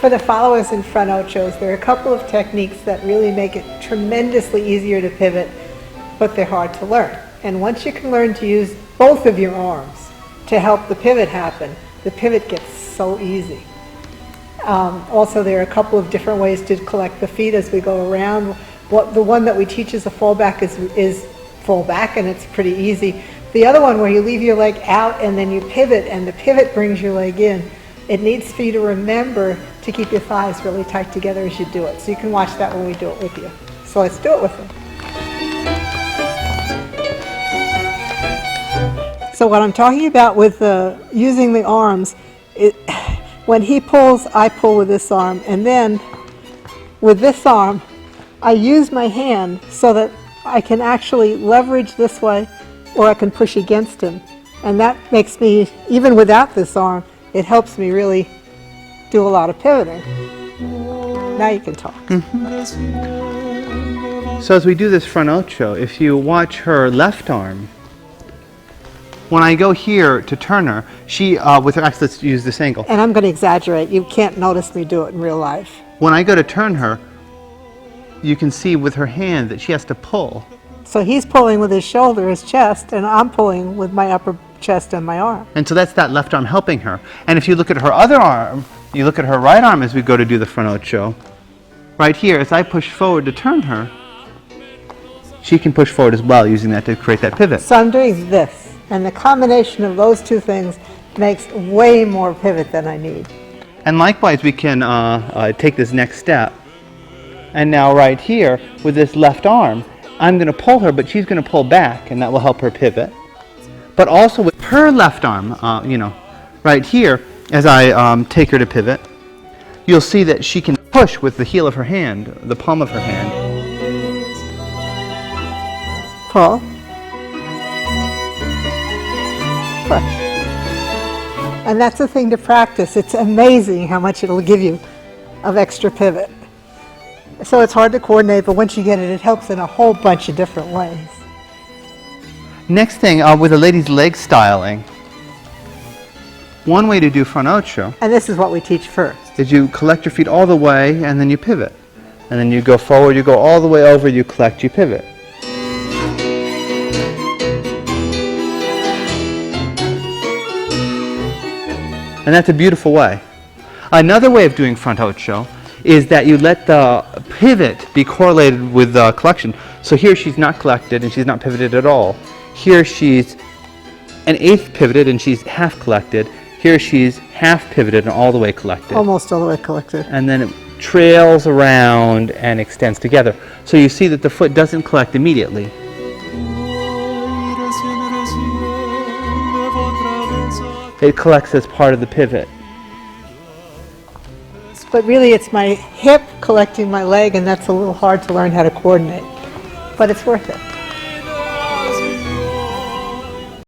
For the followers in front ochos, there are a couple of techniques that really make it tremendously easier to pivot, but they're hard to learn. And once you can learn to use both of your arms to help the pivot happen, the pivot gets so easy. Also, there are a couple of different ways to collect the feet as we go around. The one that we teach as a fallback is fall back, and it's pretty easy. The other one where you leave your leg out and then you pivot, and the pivot brings your leg in. It needs for you to remember to keep your thighs really tight together as you do it. So you can watch that when we do it with you. So let's do it with them. So what I'm talking about with using the arms, when he pulls, I pull with this arm, and then with this arm, I use my hand so that I can actually leverage this way, or I can push against him. And that makes me, even without this arm, it helps me really do a lot of pivoting. Now you can talk. So as we do this front ocho, if you watch her left arm, when I go here to turn her, she, with her, actually let's use this angle. And I'm going to exaggerate. You can't notice me do it in real life. When I go to turn her, you can see with her hand that she has to pull. So he's pulling with his shoulder, his chest, and I'm pulling with my upper chest and my arm. And so that's that left arm helping her. And if you look at her other arm, you look at her right arm as we go to do the front ocho, right here, as I push forward to turn her, she can push forward as well using that to create that pivot. So I'm doing this. And the combination of those two things makes way more pivot than I need. And likewise, we can take this next step. And now right here, with this left arm, I'm going to pull her, but she's going to pull back, and that will help her pivot. But also with her left arm, right here, as I take her to pivot, you'll see that she can push with the heel of her hand, the palm of her hand. Pull. Push. And that's the thing to practice. It's amazing how much it'll give you of extra pivot. So it's hard to coordinate, but once you get it, it helps in a whole bunch of different ways. Next thing, with the lady's leg styling, one way to do front ocho, and this is what we teach first, is you collect your feet all the way and then you pivot. And then you go forward, you go all the way over, you collect, you pivot. And that's a beautiful way. Another way of doing front ocho is that you let the pivot be correlated with the collection. So here she's not collected and she's not pivoted at all. Here she's an eighth pivoted and she's half collected. Here she's half pivoted and all the way collected. Almost all the way collected. And then it trails around and extends together. So you see that the foot doesn't collect immediately. It collects as part of the pivot. But really it's my hip collecting my leg, and that's a little hard to learn how to coordinate. But it's worth it.